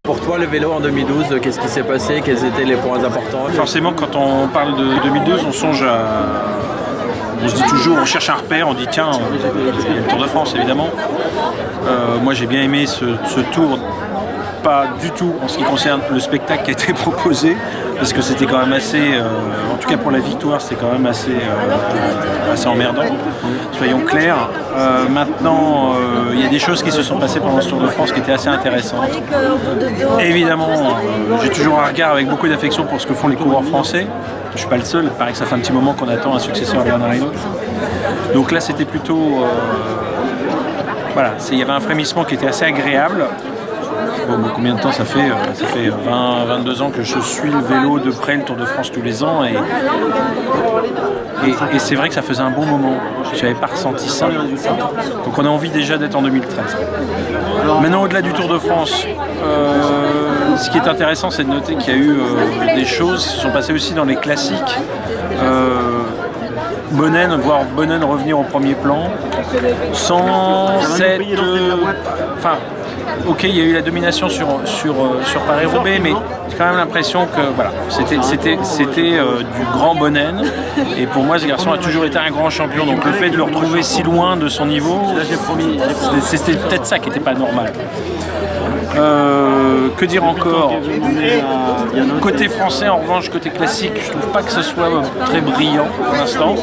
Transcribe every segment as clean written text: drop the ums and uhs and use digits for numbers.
Pour toi, le vélo en 2012, qu'est-ce qui s'est passé? Quels étaient les points importants? Forcément, quand on parle de 2012, on songe à... On se dit toujours, on cherche un repère, on dit tiens, il y a le Tour de France évidemment. Moi j'ai bien aimé ce tour, pas du tout en ce qui concerne le spectacle qui a été proposé, parce que c'était quand même assez, en tout cas pour la victoire, c'était quand même assez emmerdant, soyons clairs. Maintenant, il y a des choses qui se sont passées pendant ce Tour de France qui étaient assez intéressantes. Évidemment, j'ai toujours un regard avec beaucoup d'affection pour ce que font les coureurs français. Je suis pas le seul, il paraît que ça fait un petit moment qu'on attend un successeur à Bernard Hinault. Donc là c'était plutôt... voilà, il y avait un frémissement qui était assez agréable. Bon, combien de temps ça fait? Ça fait 22 ans que je suis le vélo de près, le Tour de France tous les ans. Et c'est vrai que ça faisait un bon moment. Je n'avais pas ressenti ça. Donc on a envie déjà d'être en 2013. Maintenant, au-delà du Tour de France, ce qui est intéressant, c'est de noter qu'il y a eu des choses qui se sont passées aussi dans les classiques. Voir Bonnen revenir au premier plan, sans cette... Enfin, ok, il y a eu la domination sur Paris-Roubaix, mais j'ai quand même l'impression que voilà, c'était du grand Bonnen. Et pour moi, ce garçon a toujours été un grand champion. Donc le fait de le retrouver si loin de son niveau, c'était peut-être ça qui n'était pas normal. Que dire encore? Côté français, en revanche, côté classique, je trouve pas que ce soit très brillant pour l'instant.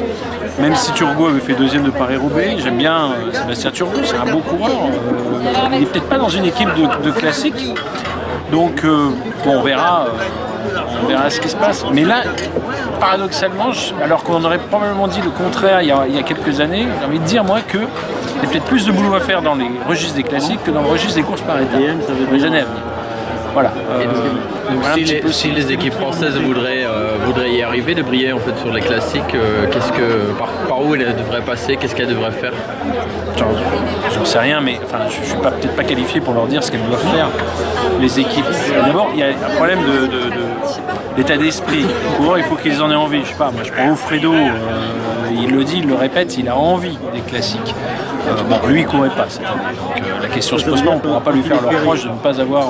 Même si Turgot avait fait deuxième de Paris-Roubaix, j'aime bien Sébastien Turgot, c'est un beau coureur. Il n'est peut-être pas dans une équipe de classique. Donc, bon, on verra ce qui se passe. Mais là, paradoxalement, alors qu'on aurait probablement dit le contraire il y a quelques années, j'ai envie de dire, moi, que il y a peut-être plus de boulot à faire dans les registres des classiques que dans le registre des courses par étapes, dans les années à venir. Voilà. Donc si les équipes françaises voudraient y arriver, de briller en fait sur les classiques, par où elles devraient passer, qu'est-ce qu'elles devraient faire? J'en sais rien, mais enfin, je suis peut-être pas qualifié pour leur dire ce qu'elles doivent faire, les équipes. D'abord, il y a un problème d'état d'esprit. Les coureurs, il faut qu'ils en aient envie. Je sais pas, moi je prends Offredo, il le dit, il le répète, il a envie des classiques. Bon, lui, il ne courait pas cette année. Donc, la question se pose pas, on ne pourra pas lui faire le reproche de ne pas avoir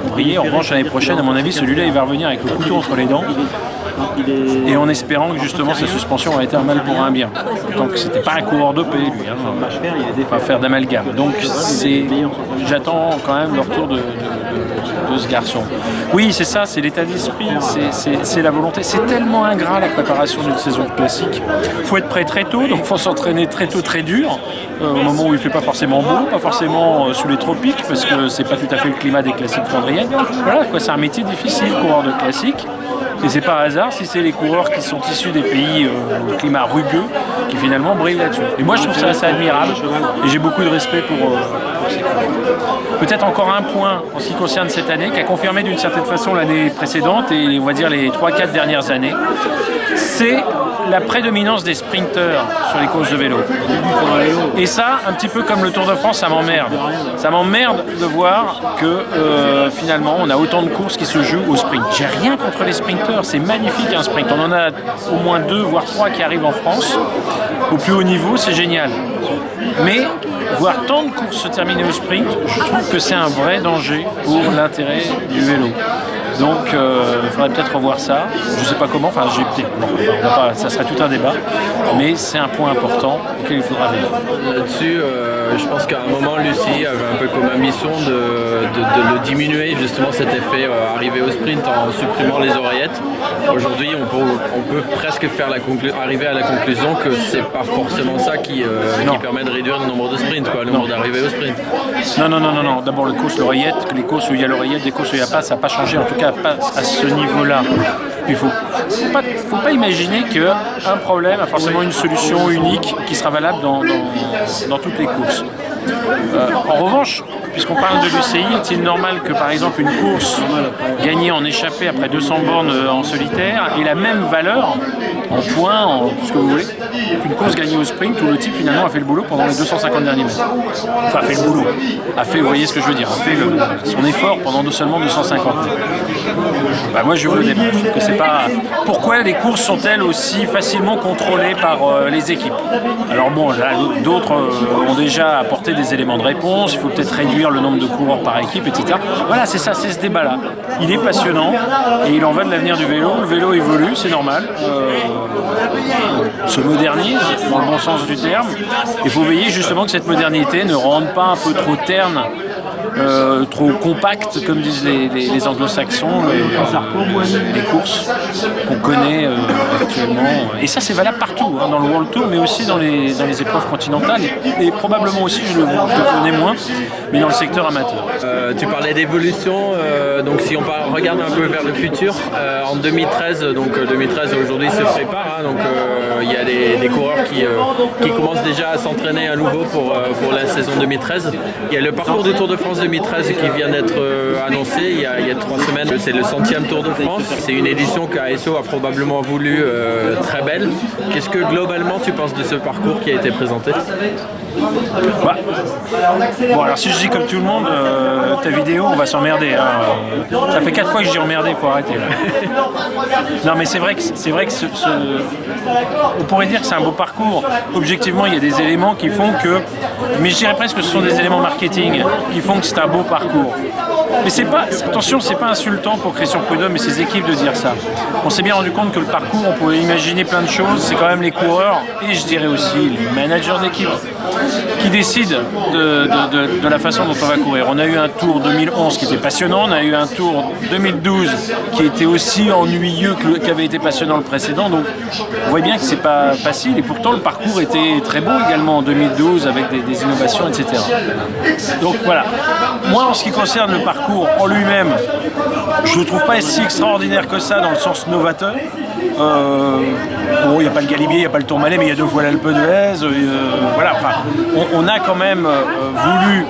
brillé. En revanche, l'année prochaine, à mon avis, celui-là, il va revenir avec le couteau entre les dents. Et en espérant que justement sa suspension a été un mal pour un bien. Donc c'était pas un coureur dopé lui, pas faire d'amalgame. Donc j'attends quand même le retour de ce garçon. Oui, c'est ça, c'est l'état d'esprit, c'est la volonté. C'est tellement ingrat la préparation d'une saison classique. Il faut être prêt très tôt, donc il faut s'entraîner très tôt, très dur, au moment où il fait pas forcément beau, pas forcément sous les tropiques, parce que c'est pas tout à fait le climat des classiques flandriennes. Voilà, quoi, c'est un métier difficile, coureur de classique. Et c'est pas hasard si c'est les coureurs qui sont issus des pays au climat rugueux qui finalement brillent là-dessus. Et moi je trouve ça assez admirable et j'ai beaucoup de respect pour ces coureurs. Peut-être encore un point en ce qui concerne cette année qui a confirmé d'une certaine façon l'année précédente et on va dire les 3-4 dernières années, c'est la prédominance des sprinteurs sur les courses de vélo. Et ça, un petit peu comme le Tour de France, ça m'emmerde. Ça m'emmerde de voir que finalement on a autant de courses qui se jouent au sprint. J'ai rien contre les sprinteurs, c'est magnifique un sprint. On en a au moins 2 voire 3 qui arrivent en France. Au plus haut niveau, c'est génial. Mais voir tant de courses se terminer au sprint, je trouve que c'est un vrai danger pour l'intérêt du vélo. Donc il faudrait peut-être revoir ça. Je ne sais pas comment, enfin ça serait tout un débat, mais c'est un point important auquel il faudra venir. Là-dessus, je pense qu'à un moment, Lucie avait un peu comme mission de le diminuer, justement cet effet arriver au sprint en supprimant les oreillettes. Aujourd'hui, on peut presque arriver à la conclusion que c'est pas forcément ça qui permet de réduire le nombre de sprints, le nombre d'arrivées au sprint. Non. D'abord, les courses où il y a l'oreillette, des courses où il n'y a pas, ça n'a pas changé, en tout cas pas à ce niveau-là. Il ne faut pas imaginer qu'un problème a forcément une solution unique qui sera valable dans toutes les courses. En revanche, puisqu'on parle de l'UCI, est-il normal que par exemple une course gagnée en échappée après 200 bornes en solitaire ait la même valeur en points, en tout ce que vous voulez, qu'une course gagnée au sprint où le type finalement a fait le boulot pendant les 250 derniers mètres. Enfin, a fait le boulot. Vous voyez ce que je veux dire, a fait son effort pendant seulement 250 mètres. Moi je veux le débat. Je trouve que c'est pas... Pourquoi les courses sont-elles aussi facilement contrôlées par les équipes? Alors bon, là, d'autres ont déjà apporté apporter des éléments de réponse, il faut peut-être réduire le nombre de coureurs par équipe, etc. Voilà, c'est ça, c'est ce débat-là. Il est passionnant et il en va de l'avenir du vélo. Le vélo évolue, c'est normal. Se modernise dans le bon sens du terme. Il faut veiller justement que cette modernité ne rende pas un peu trop terne, trop compacte, comme disent les anglo-saxons, les courses qu'on connaît actuellement. Et ça, c'est valable partout, hein, dans le World Tour, mais aussi dans les épreuves continentales. Et probablement aussi, je le connais moins, mais dans le secteur amateur. Tu parlais d'évolution, donc si on regarde un peu vers le futur, en 2013, donc 2013 aujourd'hui se prépare, hein, donc il y a des coureurs qui commencent déjà à s'entraîner à nouveau pour la saison 2013. Il y a le parcours du Tour de France 2013 qui vient d'être annoncé il y a 3 semaines. C'est le 100e Tour de France. C'est une édition qu'ASO a probablement voulu très belle. Qu'est-ce que globalement tu penses de ce parcours qui a été présenté ? Bah. Bon, alors si je dis comme tout le monde, ta vidéo, on va s'emmerder. Hein. Ça fait 4 fois que je dis emmerder, il faut arrêter. Là. Non, mais c'est vrai que on pourrait dire que c'est un beau parcours. Objectivement, il y a des éléments qui font que, mais je dirais presque que ce sont des éléments marketing qui font que c'est un beau parcours. Mais c'est pas, attention, c'est pas insultant pour Christian Prudhomme et ses équipes de dire ça. On s'est bien rendu compte que le parcours, on pouvait imaginer plein de choses. C'est quand même les coureurs et je dirais aussi les managers d'équipe qui décident de la façon dont on va courir. On a eu un Tour 2011 qui était passionnant, on a eu un Tour 2012 qui était aussi ennuyeux qu'avait été passionnant le précédent. Donc on voit bien que c'est pas facile et pourtant le parcours était très beau également en 2012 avec des innovations, etc. Donc voilà. Moi, en ce qui concerne le parcours en lui-même, je ne le trouve pas si extraordinaire que ça dans le sens novateur. Bon, il n'y a pas le Galibier, il n'y a pas le Tourmalet, mais il y a 2 fois l'Alpe d'Huez. Voilà, enfin, on a quand même voulu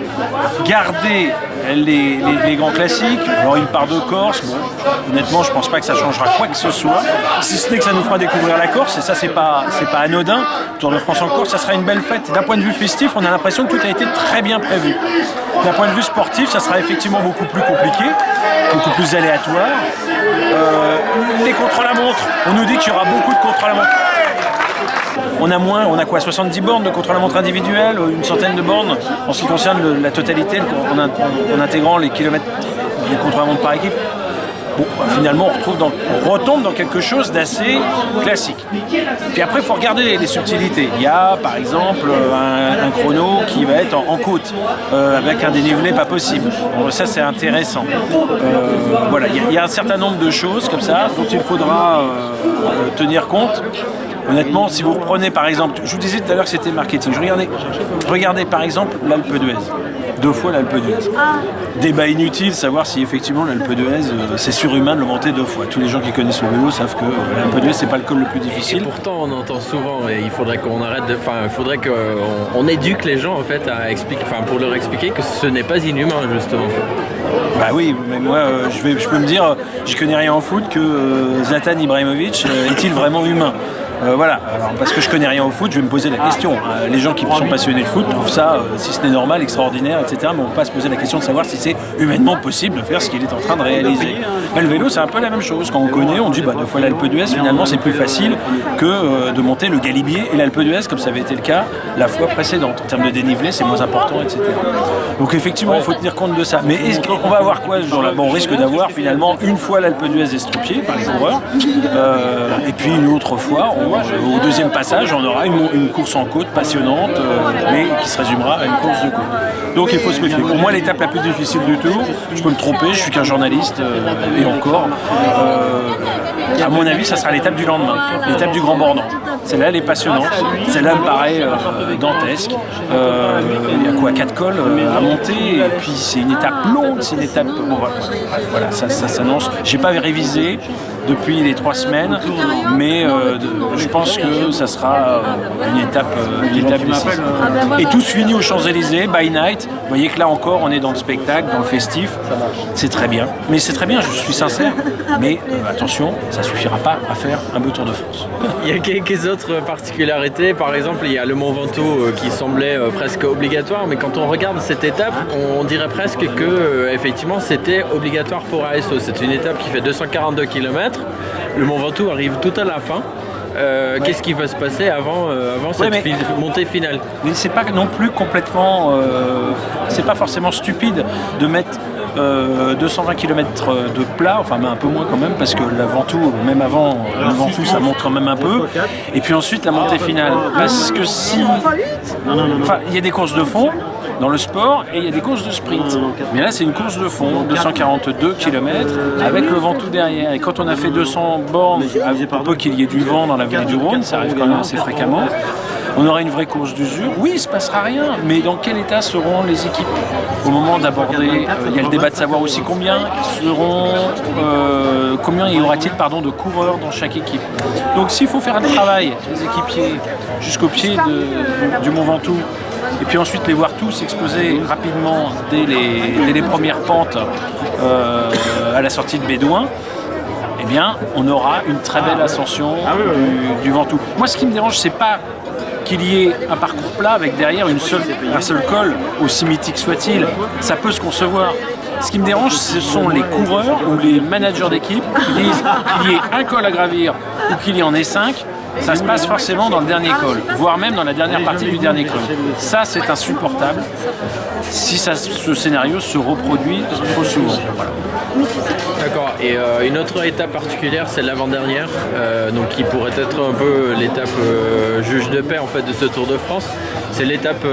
garder les grands classiques. Alors une part de Corse, bon, honnêtement, je pense pas que ça changera quoi que ce soit. Si ce n'est que ça nous fera découvrir la Corse, et ça c'est pas anodin. Tour de France en Corse, ça sera une belle fête. D'un point de vue festif, on a l'impression que tout a été très bien prévu. D'un point de vue sportif, ça sera effectivement beaucoup plus compliqué, beaucoup plus aléatoire. Les contre-la-montre, on nous dit qu'il y aura beaucoup de contre-la-montre. On a quoi, 70 bornes de contre-la-montre individuelle, une centaine de bornes en ce qui concerne la totalité, en intégrant les kilomètres de contre-la-montre par équipe. Bon, finalement, on retombe dans quelque chose d'assez classique. Puis après, il faut regarder les subtilités. Il y a, par exemple, un chrono qui va être en côte, avec un dénivelé pas possible. Bon, ça, c'est intéressant. Voilà, il y a un certain nombre de choses comme ça dont il faudra tenir compte. Honnêtement, si vous reprenez par exemple, je vous disais tout à l'heure que c'était marketing, regardez par exemple l'Alpe d'Huez, 2 fois l'Alpe d'Huez. Débat inutile, savoir si effectivement l'Alpe d'Huez, c'est surhumain de le monter 2 fois. Tous les gens qui connaissent le vélo savent que l'Alpe d'Huez, c'est pas le col le plus difficile. Et pourtant, on entend souvent, et il faudrait qu'on arrête il faudrait qu'on éduque les gens en fait à expliquer, pour leur expliquer que ce n'est pas inhumain justement. Bah oui, mais moi, je peux me dire, je connais rien en foot, que Zlatan Ibrahimovic est-il vraiment humain ? Voilà, alors parce que je connais rien au foot, je vais me poser la question. Les gens qui sont passionnés de foot trouvent ça, si ce n'est normal, extraordinaire, etc. Mais on ne va pas se poser la question de savoir si c'est humainement possible de faire ce qu'il est en train de réaliser. Mais le vélo, c'est un peu la même chose. Quand on connaît, on dit 2 fois l'Alpe d'Huez, finalement, c'est plus facile que de monter le Galibier et l'Alpe d'Huez, comme ça avait été le cas la fois précédente. En termes de dénivelé, c'est moins important, etc. Donc effectivement, il faut tenir compte de ça. Mais on va avoir quoi ce jour-là ? Bon, on risque d'avoir finalement une fois l'Alpe d'Huez estropiée par les coureurs, et puis une autre fois, au deuxième passage, on aura une course en côte passionnante, mais qui se résumera à une course de côte. Donc il faut se méfier. Pour moi, l'étape la plus difficile du Tour, je peux me tromper, je suis qu'un journaliste, et encore, à mon avis, ça sera l'étape du lendemain, l'étape du Grand Bornand. Celle-là, elle est passionnante. Celle-là me paraît dantesque. Il y a quoi, 4 cols à monter, et puis c'est une étape longue, c'est une étape... Bon, voilà, ça s'annonce. J'ai pas révisé depuis les 3 semaines, mais je pense que ça sera une étape décisive. Et tout se finit aux Champs-Élysées, by night. Vous voyez que là encore, on est dans le spectacle, dans le festif. C'est très bien. Mais c'est très bien, je suis sincère. Mais attention, ça suffira pas à faire un beau Tour de France. Il y a quelques autres particularités. Par exemple, il y a le Mont Ventoux qui semblait presque obligatoire, mais quand on regarde cette étape, on dirait presque que effectivement c'était obligatoire pour ASO. C'est une étape qui fait 242 km. Le Mont Ventoux arrive tout à la fin. Qu'est-ce qui va se passer avant cette montée finale? Mais c'est pas non plus complètement, c'est pas forcément stupide de mettre 220 km de plat, enfin mais un peu moins quand même, parce que la Ventoux, même avant le Ventoux, ça monte quand même un peu. Et puis ensuite la montée finale, parce que il y a des courses de fond dans le sport et il y a des courses de sprint. Mais là c'est une course de fond, 242 km avec le Ventoux derrière. Et quand on a fait 200 bornes, pour peu qu'il y ait du vent dans la vallée du Rhône, ça arrive quand même assez fréquemment, on aura une vraie course d'usure. Oui, il ne se passera rien, mais dans quel état seront les équipes au moment d'aborder? Il y a le débat de savoir aussi combien y aura-t-il de coureurs dans chaque équipe. Donc s'il faut faire un travail, les équipiers, jusqu'au pied du Mont Ventoux, et puis ensuite les voir tous exploser rapidement dès les premières pentes à la sortie de Bédouin, eh bien on aura une très belle ascension du Ventoux. Moi ce qui me dérange, c'est pas qu'il y ait un parcours plat avec derrière un seul col, aussi mythique soit-il. Ça peut se concevoir. Ce qui me dérange, ce sont les coureurs ou les managers d'équipe qui disent qu'il y ait un col à gravir ou qu'il y en ait 5. Ça se passe forcément dans le dernier col, voire même dans la dernière partie du dernier col. Ça, c'est insupportable si ce scénario se reproduit trop souvent. Voilà. D'accord, et une autre étape particulière, c'est l'avant-dernière, donc qui pourrait être un peu l'étape juge de paix en fait de ce Tour de France. C'est l'étape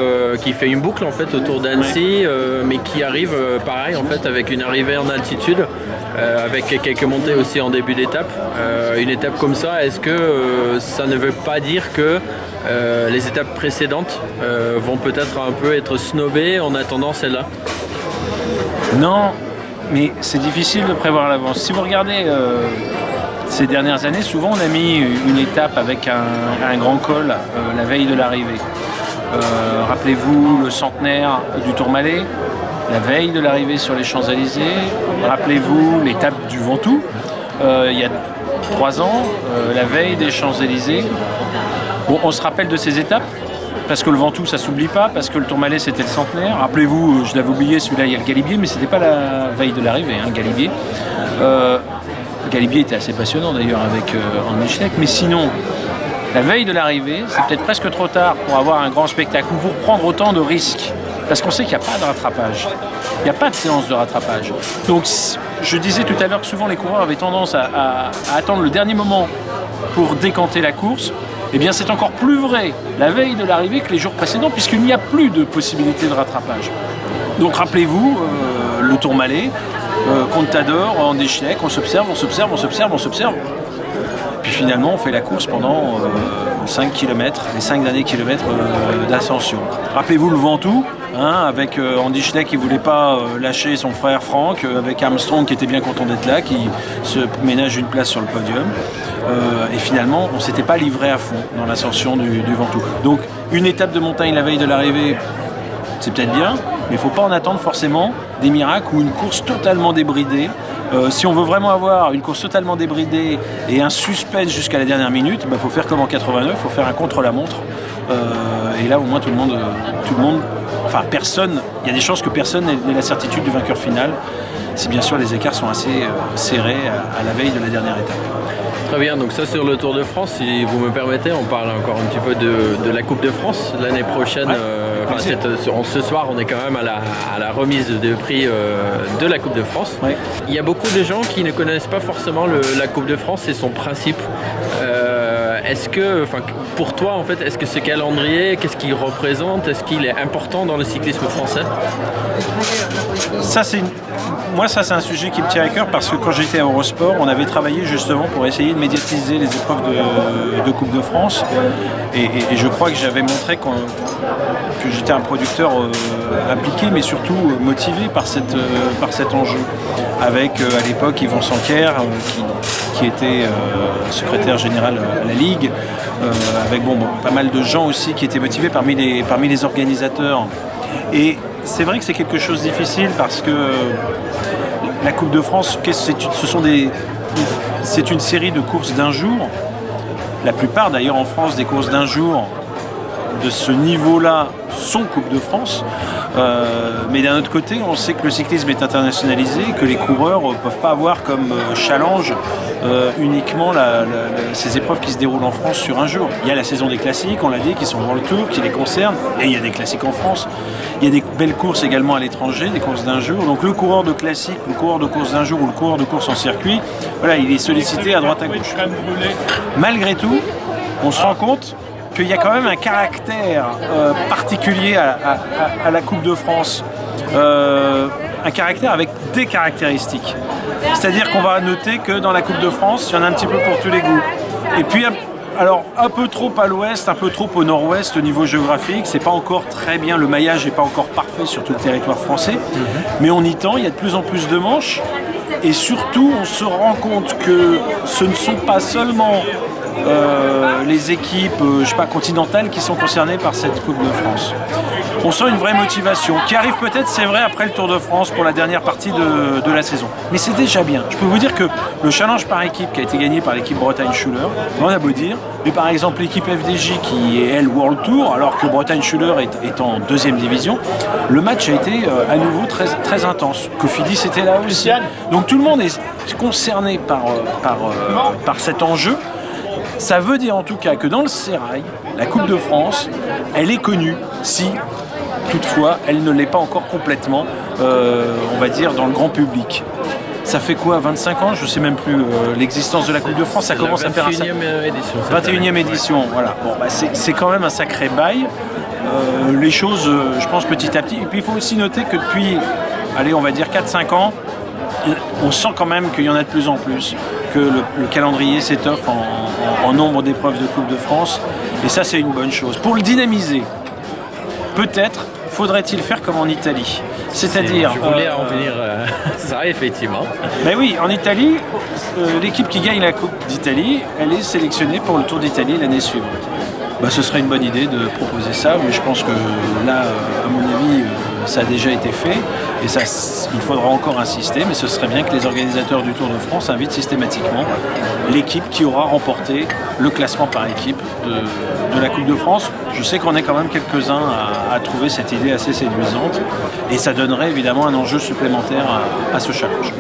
qui fait une boucle en fait autour d'Annecy, mais qui arrive pareil en fait avec une arrivée en altitude, avec quelques montées aussi en début d'étape. Une étape comme ça, est-ce que ça ne veut pas dire que les étapes précédentes vont peut-être un peu être snobées en attendant celle-là? Non, mais c'est difficile de prévoir à l'avance. Si vous regardez ces dernières années, souvent on a mis une étape avec un grand col la veille de l'arrivée. Rappelez-vous le centenaire du Tourmalet, la veille de l'arrivée sur les Champs-Élysées. Rappelez-vous l'étape du Ventoux, il y a 3 ans, la veille des Champs-Élysées. Bon, on se rappelle de ces étapes, parce que le Ventoux ça s'oublie pas, parce que le Tourmalet c'était le centenaire. Rappelez-vous, je l'avais oublié, celui-là il y a le Galibier, mais c'était pas la veille de l'arrivée, Galibier. Galibier était assez passionnant d'ailleurs avec Henri Schleck, mais sinon, la veille de l'arrivée, c'est peut-être presque trop tard pour avoir un grand spectacle ou pour prendre autant de risques, parce qu'on sait qu'il n'y a pas de rattrapage, il n'y a pas de séance de rattrapage. Donc je disais tout à l'heure que souvent les coureurs avaient tendance à attendre le dernier moment pour décanter la course. Eh bien c'est encore plus vrai la veille de l'arrivée que les jours précédents, puisqu'il n'y a plus de possibilité de rattrapage. Donc rappelez-vous, le Tourmalet, Contador, Henri Schleck, on s'observe. Puis finalement, on fait la course pendant 5 km, les 5 derniers kilomètres d'ascension. Rappelez-vous le Ventoux, avec Henri Schleck qui ne voulait pas lâcher son frère Franck, avec Armstrong qui était bien content d'être là, qui se ménage une place sur le podium. Et finalement, on ne s'était pas livré à fond dans l'ascension du Ventoux. Donc, une étape de montagne la veille de l'arrivée, c'est peut-être bien, mais il ne faut pas en attendre forcément des miracles ou une course totalement débridée. Si on veut vraiment avoir une course totalement débridée et un suspense jusqu'à la dernière minute, il faut faire comme en 89, il faut faire un contre-la-montre. Et là, au moins, tout le monde, enfin personne, il y a des chances que personne n'ait la certitude du vainqueur final, si bien sûr les écarts sont assez serrés à la veille de la dernière étape. Très bien, donc ça sur le Tour de France, si vous me permettez, on parle encore un petit peu de la Coupe de France l'année prochaine. Ce soir, on est quand même à la remise de prix de la Coupe de France. Ouais. Il y a beaucoup de gens qui ne connaissent pas forcément la Coupe de France et son principe. Est-ce que, pour toi, en fait, est-ce que ce calendrier, qu'est-ce qu'il représente? Est-ce qu'il est important dans le cyclisme français? Moi, c'est un sujet qui me tient à cœur parce que quand j'étais à Eurosport, on avait travaillé justement pour essayer de médiatiser les épreuves de Coupe de France. Et je crois que j'avais montré que j'étais un producteur impliqué, mais surtout motivé par cet enjeu. Avec, à l'époque, Yvon Sanquer, qui était secrétaire général à la Ligue, avec pas mal de gens aussi qui étaient motivés parmi les organisateurs. Et c'est vrai que c'est quelque chose de difficile parce que la Coupe de France, c'est une série de courses d'un jour. La plupart d'ailleurs en France des courses d'un jour, de ce niveau-là sont Coupe de France. Mais d'un autre côté, on sait que le cyclisme est internationalisé, que les coureurs ne peuvent pas avoir comme challenge uniquement ces épreuves qui se déroulent en France sur un jour. Il y a la saison des classiques, on l'a dit, qui sont World Tour, qui les concernent, et il y a des classiques en France. Il y a des belles courses également à l'étranger, des courses d'un jour. Donc le coureur de classique, le coureur de course d'un jour ou le coureur de course en circuit, voilà, il est sollicité à droite à gauche. Malgré tout, on se rend compte qu'il y a quand même un caractère particulier à la Coupe de France, un caractère avec des caractéristiques. C'est-à-dire qu'on va noter que dans la Coupe de France, il y en a un petit peu pour tous les goûts. Et puis, alors un peu trop à l'ouest, un peu trop au nord-ouest au niveau géographique, c'est pas encore très bien, le maillage n'est pas encore parfait sur tout le territoire français, mais on y tend, il y a de plus en plus de manches, et surtout on se rend compte que ce ne sont pas seulement les équipes continentales qui sont concernées par cette Coupe de France. On sent une vraie motivation qui arrive peut-être, c'est vrai, après le Tour de France pour la dernière partie de la saison. Mais c'est déjà bien. Je peux vous dire que le challenge par équipe qui a été gagné par l'équipe Bretagne-Schuller, on a beau dire, mais par exemple l'équipe FDJ qui est elle World Tour, alors que Bretagne-Schuller est en deuxième division, le match a été à nouveau très, très intense. Cofidis était là aussi. Donc tout le monde est concerné par cet enjeu. Ça veut dire en tout cas que dans le sérail, la Coupe de France, elle est connue, si toutefois elle ne l'est pas encore complètement, on va dire, dans le grand public. Ça fait quoi, 25 ans? Je ne sais même plus l'existence de la Coupe de France, ça commence à faire un 21e édition, voilà. Bon, bah, c'est quand même un sacré bail. Les choses, je pense, petit à petit. Et puis il faut aussi noter que depuis, allez, on va dire 4-5 ans, on sent quand même qu'il y en a de plus en plus, que le calendrier s'étoffe en nombre d'épreuves de Coupe de France, et ça c'est une bonne chose. Pour le dynamiser, peut-être faudrait-il faire comme en Italie, c'est-à-dire... Je voulais en venir ça, effectivement. Ben oui, en Italie, l'équipe qui gagne la Coupe d'Italie, elle est sélectionnée pour le Tour d'Italie l'année suivante. Ben, ce serait une bonne idée de proposer ça, mais je pense que là, à mon avis, ça a déjà été fait, et ça, il faudra encore insister, mais ce serait bien que les organisateurs du Tour de France invitent systématiquement l'équipe qui aura remporté le classement par équipe de la Coupe de France. Je sais qu'on est quand même quelques-uns à trouver cette idée assez séduisante, et ça donnerait évidemment un enjeu supplémentaire à ce challenge.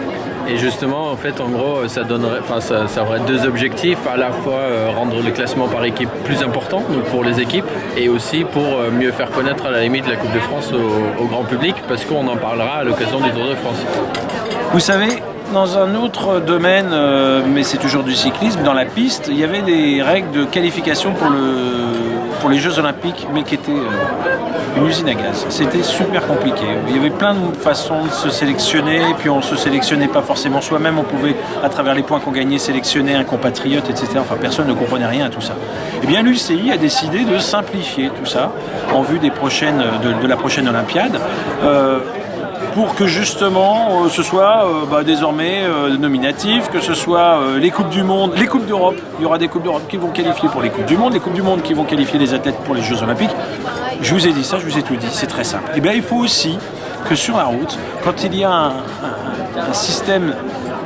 Et justement, en fait, en gros, ça aurait deux objectifs, à la fois rendre le classement par équipe plus important, donc pour les équipes, et aussi pour mieux faire connaître à la limite la Coupe de France au grand public, parce qu'on en parlera à l'occasion du Tour de France. Vous savez, dans un autre domaine, mais c'est toujours du cyclisme, dans la piste, il y avait des règles de qualification pour les Jeux Olympiques, mais qui étaient une usine à gaz. C'était super compliqué. Il y avait plein de façons de se sélectionner, puis on ne se sélectionnait pas forcément soi-même. On pouvait, à travers les points qu'on gagnait, sélectionner un compatriote, etc. Enfin, personne ne comprenait rien à tout ça. Eh bien, l'UCI a décidé de simplifier tout ça en vue de la prochaine Olympiade. Pour que justement ce soit désormais nominatif, que ce soit les Coupes du Monde, les Coupes d'Europe. Il y aura des Coupes d'Europe qui vont qualifier pour les Coupes du Monde, les Coupes du Monde qui vont qualifier les athlètes pour les Jeux Olympiques. Je vous ai dit ça, je vous ai tout dit, c'est très simple. Et bien il faut aussi que sur la route, quand il y a un système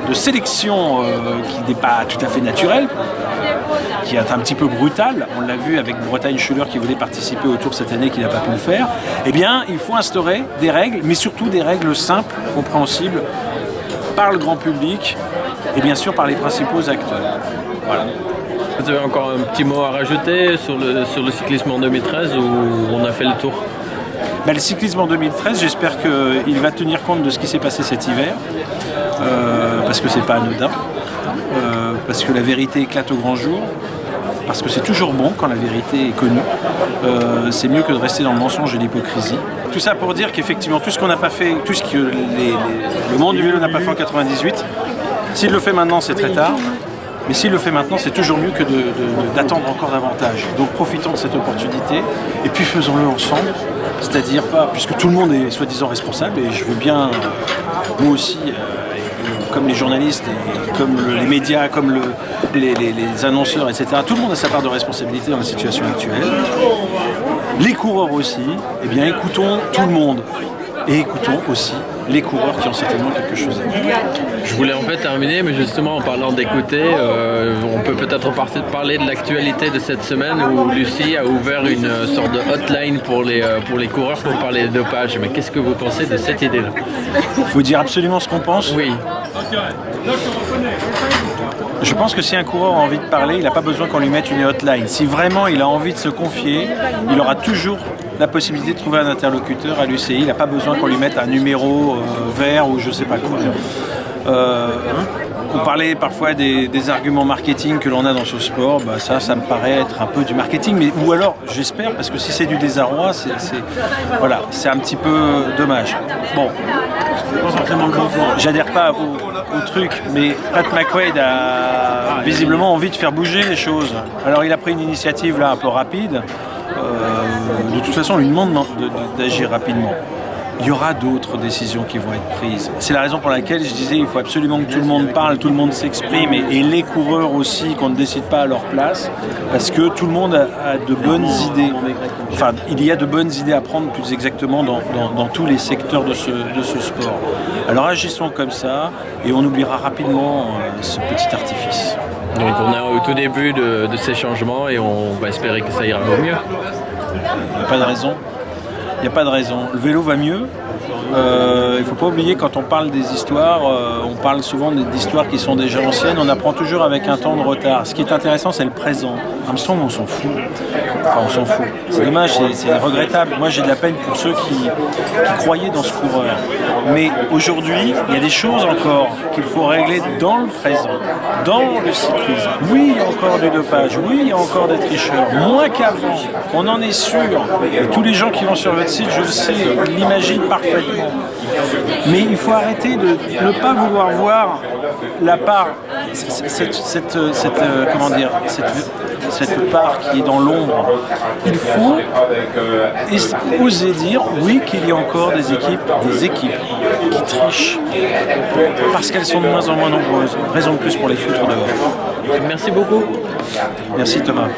de sélection qui n'est pas tout à fait naturel, qui est un petit peu brutal, on l'a vu avec Bretagne-Schuller qui voulait participer au Tour cette année, qui n'a pas pu le faire, eh bien il faut instaurer des règles, mais surtout des règles simples, compréhensibles par le grand public et bien sûr par les principaux acteurs. Voilà. Vous avez encore un petit mot à rajouter sur le cyclisme en 2013 où on a fait le tour? Le cyclisme en 2013, j'espère qu'il va tenir compte de ce qui s'est passé cet hiver, parce que c'est pas anodin, parce que la vérité éclate au grand jour, parce que c'est toujours bon quand la vérité est connue, c'est mieux que de rester dans le mensonge et l'hypocrisie. Tout ça pour dire qu'effectivement, tout ce qu'on n'a pas fait, tout ce que le monde du vélo n'a pas fait en 98, s'il le fait maintenant, c'est très tard. Mais s'il le fait maintenant, c'est toujours mieux que d'attendre encore davantage. Donc profitons de cette opportunité et puis faisons-le ensemble. C'est-à-dire pas, puisque tout le monde est soi-disant responsable, et je veux bien, moi aussi, comme les journalistes, et comme les médias, comme les annonceurs, etc., tout le monde a sa part de responsabilité dans la situation actuelle. Les coureurs aussi, eh bien écoutons tout le monde. Et écoutons aussi les coureurs qui ont certainement quelque chose à dire. Je voulais en fait terminer, mais justement en parlant d'écouter, on peut peut-être parler de l'actualité de cette semaine où Lucie a ouvert une sorte de hotline pour les coureurs pour parler de dopage. Mais qu'est-ce que vous pensez de cette idée-là? Il faut dire absolument ce qu'on pense. Oui. Je pense que si un coureur a envie de parler, il n'a pas besoin qu'on lui mette une hotline. Si vraiment il a envie de se confier, il aura toujours la possibilité de trouver un interlocuteur à l'UCI. Il n'a pas besoin qu'on lui mette un numéro vert ou je ne sais pas quoi. On parlait parfois des arguments marketing que l'on a dans ce sport, bah ça me paraît être un peu du marketing, mais, ou alors j'espère, parce que si c'est du désarroi, c'est un petit peu dommage. Bon, j'adhère pas au truc, mais Pat McQuaid a visiblement envie de faire bouger les choses. Alors il a pris une initiative là un peu rapide, de toute façon on lui demande d'agir rapidement. Il y aura d'autres décisions qui vont être prises. C'est la raison pour laquelle je disais qu'il faut absolument que tout le monde parle, tout le monde s'exprime et les coureurs aussi, qu'on ne décide pas à leur place, parce que tout le monde a de bonnes idées. Enfin, il y a de bonnes idées à prendre plus exactement dans tous les secteurs de ce sport. Alors agissons comme ça et on oubliera rapidement ce petit artifice. Donc on est au tout début de ces changements et on va espérer que ça ira au mieux. Il n'y a pas de raison. Il n'y a pas de raison. Le vélo va mieux. Il ne faut pas oublier, quand on parle des histoires, on parle souvent d'histoires qui sont déjà anciennes, on apprend toujours avec un temps de retard. Ce qui est intéressant, c'est le présent. Armstrong, on s'en fout. Enfin, on s'en fout. C'est dommage, c'est regrettable. Moi, j'ai de la peine pour ceux qui croyaient dans ce coureur. Mais aujourd'hui, il y a des choses encore qu'il faut régler dans le présent, dans le cyclisme. Oui, il y a encore du dopage. Oui, il y a encore des tricheurs. Moins qu'avant. On en est sûr. Et tous les gens qui vont sur votre site, je le sais, l'imaginent parfaitement. Mais il faut arrêter de ne pas vouloir voir la part, cette part qui est dans l'ombre. Il faut oser dire, oui, qu'il y a encore des équipes qui trichent parce qu'elles sont de moins en moins nombreuses. Raison de plus pour les foutre dehors. Merci beaucoup. Merci Thomas.